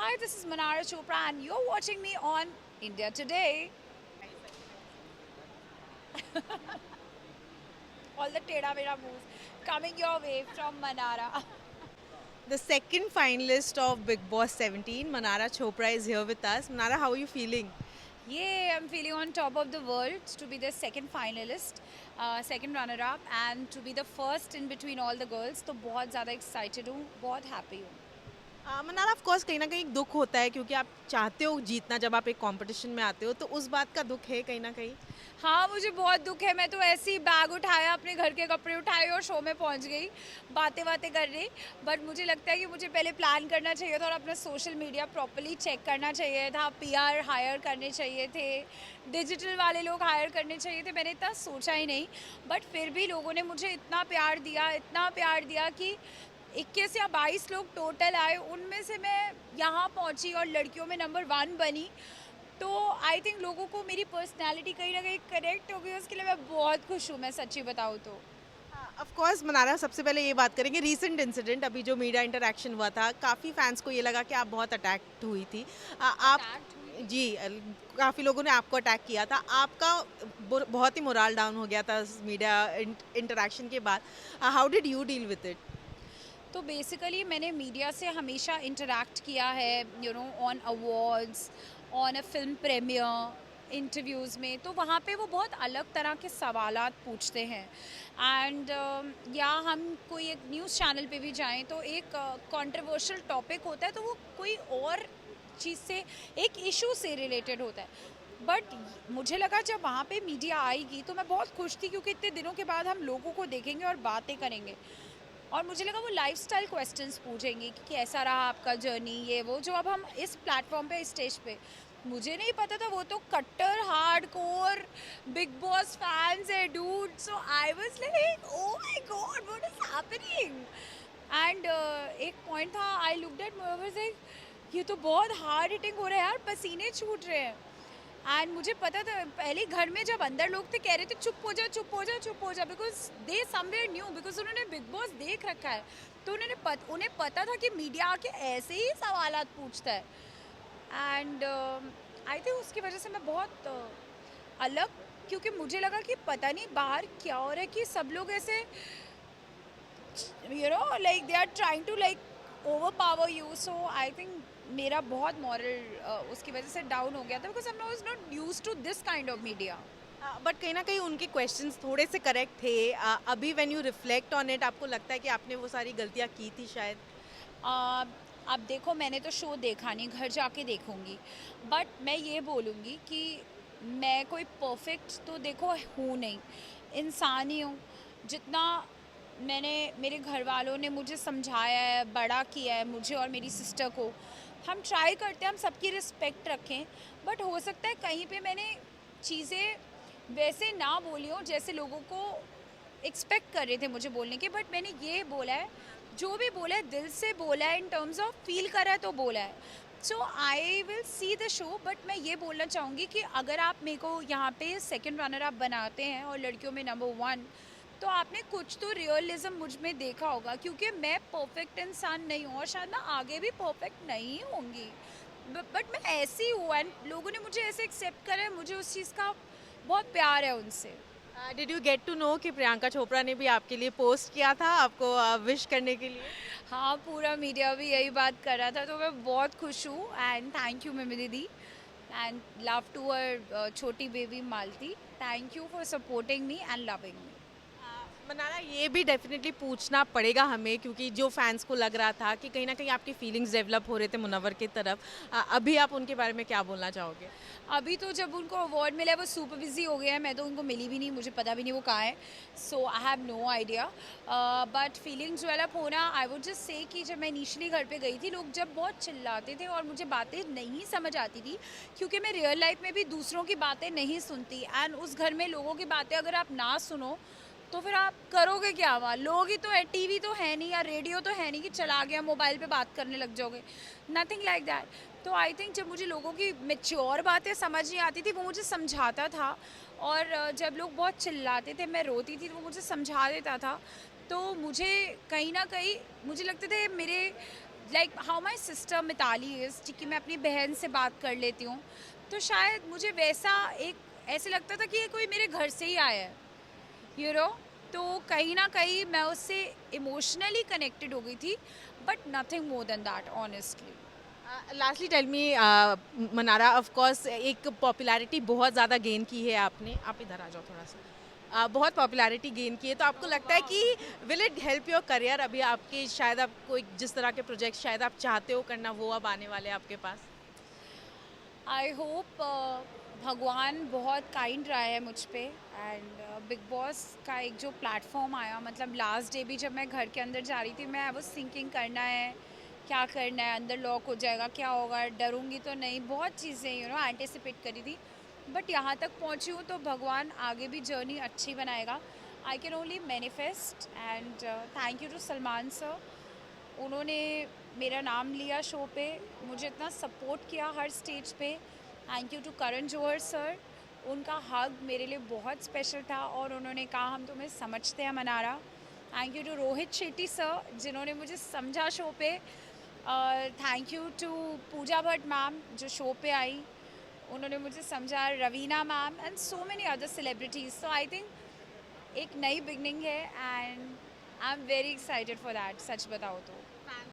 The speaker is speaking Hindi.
Hi, this is Manara Chopra, and you're watching me on India Today. All the Teda Mera moves coming your way from Manara. The second finalist of Big Boss 17, Manara Chopra, is here with us. Manara, how are you feeling? Yay, I'm feeling on top of the world to be the second finalist, second runner-up, and to be the first in between all the girls. तो बहुत ज़्यादा excited हूँ, बहुत happy हूँ. मनारा ऑफ कोर्स कहीं ना कहीं एक दुख होता है क्योंकि आप चाहते हो जीतना जब आप एक कंपटीशन में आते हो तो उस बात का दुख है कहीं ना कहीं। हाँ, मुझे बहुत दुख है। मैं तो ऐसे ही बैग उठाया, अपने घर के कपड़े उठाए और शो में पहुंच गई, बातें-वातें करने। बट मुझे लगता है कि मुझे पहले प्लान करना चाहिए था और अपना सोशल मीडिया प्रॉपर्ली चेक करना चाहिए था, पीआर हायर करने चाहिए थे, डिजिटल वाले लोग हायर करने चाहिए थे। मैंने इतना सोचा ही नहीं, बट फिर भी लोगों ने मुझे इतना प्यार दिया कि 21 या 22 लोग टोटल आए, उनमें से मैं यहाँ पहुँची और लड़कियों में नंबर 1 बनी। तो आई थिंक लोगों को मेरी पर्सनैलिटी कहीं ना कहीं कनेक्ट हो गई, उसके लिए मैं बहुत खुश हूँ, मैं सच्ची बताऊँ तो. ऑफ कोर्स मनारा सबसे पहले ये बात करेंगे रीसेंट इंसिडेंट अभी जो मीडिया इंटरेक्शन हुआ था काफ़ी फैंस को ये लगा कि आप बहुत अटैक हुई थी। आप Attacked हुई? जी काफ़ी लोगों ने आपको अटैक किया था आपका बहुत ही मोराल डाउन हो गया था मीडिया इंटरेक्शन के बाद। How did you deal with it? तो बेसिकली मैंने मीडिया से हमेशा इंटरेक्ट किया है, on awards, on a film premiere, interviews में. तो वहाँ पे वो बहुत अलग तरह के सवालात पूछते हैं. एंड या हम कोई एक न्यूज़ चैनल पे भी जाएं तो एक कंट्रोवर्शियल टॉपिक होता है, तो वो कोई और चीज़ से, एक इशू से रिलेटेड होता है. बट मुझे लगा जब वहाँ पे मीडिया आएगी तो मैं बहुत खुश थी, क्योंकि इतने दिनों के बाद हम लोगों को देखेंगे और बातें करेंगे. और मुझे लगा वो लाइफस्टाइल क्वेश्चंस पूछेंगे कि कैसा रहा आपका जर्नी, ये वो जो अब हम इस प्लेटफॉर्म पे, इस स्टेज पे. मुझे नहीं पता था वो तो कट्टर hard core Bigg Boss fans है dude. So I was like oh my god, what is happening. And एक पॉइंट था, I looked at movers like ये तो बहुत हार्ड हिटिंग हो रहा है यार, पसीने छूट रहे हैं. एंड मुझे पता था पहले, घर में जब अंदर लोग थे कह रहे थे चुप हो जा, चुप हो जा, चुप हो जा, because they somewhere new, because उन्होंने बिग बॉस देख रखा है. तो उन्हें पता था कि मीडिया आके ऐसे ही सवालात पूछता है. एंड आई थिंक उसकी वजह से मैं बहुत अलग, क्योंकि मुझे लगा कि पता नहीं बाहर क्या हो रहा है, कि सब लोग ऐसे like they are trying to like over power you. So I think मेरा बहुत मॉरल उसकी वजह से डाउन हो गया था, because I was not use to this kind of media. But कहीं ना कहीं उनके क्वेश्चंस थोड़े से करेक्ट थे। अभी when you reflect on it आपको लगता है कि आपने वो सारी गलतियां की थी शायद? अब देखो, मैंने तो शो देखा नहीं, घर जाके देखूंगी. बट मैं ये बोलूँगी कि मैं कोई परफेक्ट तो देखो हूँ नहीं, इंसान ही हूँ. जितना मैंने, मेरे घर वालों ने मुझे समझाया है, बड़ा किया है मुझे और मेरी सिस्टर को, हम ट्राई करते हैं हम सबकी रिस्पेक्ट रखें. बट हो सकता है कहीं पे मैंने चीज़ें वैसे ना बोली हो जैसे लोगों को एक्सपेक्ट कर रहे थे मुझे बोलने के. बट मैंने ये बोला है, जो भी बोला है दिल से बोला है, इन टर्म्स ऑफ फील करा है तो बोला है. So I will see the show. But मैं ये बोलना चाहूँगी कि अगर आप मेरे को यहाँ पे सेकंड रनर आप बनाते हैं और लड़कियों में नंबर 1, तो आपने कुछ तो रियलिज्म मुझ में देखा होगा, क्योंकि मैं परफेक्ट इंसान नहीं हूँ और शायद मैं आगे भी परफेक्ट नहीं होंगी. बट मैं ऐसी हूँ एंड लोगों ने मुझे ऐसे एक्सेप्ट करा है, मुझे उस चीज़ का बहुत प्यार है उनसे. Did you get to know कि प्रियंका चोपड़ा ने भी आपके लिए पोस्ट किया था आपको विश करने के लिए? हाँ, पूरा मीडिया भी यही बात कर रहा था, तो मैं बहुत खुश हूँ. And thank you mummy didi, and love to our छोटी baby Malti. Thank you for supporting me and loving me. Manara ये भी डेफिनेटली पूछना पड़ेगा हमें क्योंकि जो फैंस को लग रहा था कि कहीं ना कहीं आपकी फीलिंग्स डेवलप हो रहे थे मुनव्वर की तरफ। अभी आप उनके बारे में क्या बोलना चाहोगे? अभी तो जब उनको अवार्ड मिला है वो सुपर बिजी हो गए हैं, मैं तो उनको मिली भी नहीं, मुझे पता भी नहीं वो कहाँ है. So I have no idea. But feelings develop होना, आई वुड जस्ट से कि जब मैं इनिशियली घर पे गई थी, लोग जब बहुत चिल्लाते थे और मुझे बातें नहीं समझ आती थी, क्योंकि मैं रियल लाइफ में भी दूसरों की बातें नहीं सुनती. एंड उस घर में लोगों की बातें अगर आप ना सुनो तो फिर आप करोगे क्या वहाँ? लोग ही तो है, टीवी तो है नहीं या रेडियो तो है नहीं कि चला गया मोबाइल पे बात करने लग जाओगे. Nothing like that. तो आई थिंक जब मुझे लोगों की मेच्योर बातें समझ नहीं आती थी, वो मुझे समझाता था. और जब लोग बहुत चिल्लाते थे, मैं रोती थी, तो वो मुझे समझा देता था. तो मुझे कहीं ना कहीं मुझे लगते थे मेरे like how my sister Mitali is, ठीक है, मैं अपनी बहन से बात कर लेती हूँ, तो शायद मुझे वैसा एक ऐसे लगता था कि ये कोई मेरे घर से ही आया है, यू नो। तो कहीं ना कहीं मैं उससे इमोशनली कनेक्टेड हो गई थी, but nothing more than that honestly. Lastly tell me Manara, of course एक पॉपुलैरिटी बहुत ज़्यादा गेन की है आपने, आप इधर आ जाओ थोड़ा सा। बहुत पॉपुलैरिटी गेन की है, तो आपको लगता है कि will it help your career? अभी आपके शायद आप कोई जिस तरह के प्रोजेक्ट शायद आप चाहते हो करना वो अब आने वाले हैं आपके पास? आई होप भगवान बहुत काइंड रहा है मुझ पे, एंड बिग बॉस का एक जो प्लेटफॉर्म आया, मतलब लास्ट डे भी जब मैं घर के अंदर जा रही थी, मैं आई वाज थिंकिंग करना है, क्या करना है, अंदर लॉक हो जाएगा, क्या होगा, डरूंगी तो नहीं, बहुत चीज़ें एंटिसिपेट करी थी। बट यहाँ तक पहुँची हूँ तो भगवान आगे भी जर्नी अच्छी बनाएगा। I can only manifest, and thank you to Salman sir. उन्होंने मेरा नाम लिया शो पे, मुझे इतना सपोर्ट किया हर स्टेज पे। Thank you to Karan Johar sir, उनका हग मेरे लिए बहुत स्पेशल था, और उन्होंने कहा हम तुम्हें समझते हैं Mannara. Thank you to Rohit Shetty sir, जिन्होंने मुझे समझा शो पे। Thank you to Pooja Bhatt ma'am जो शो पे आई, उन्होंने मुझे समझा, Raveena ma'am and so many other celebrities. So I think एक नई बिगनिंग है, and I am very excited for that, सच बताओ तो।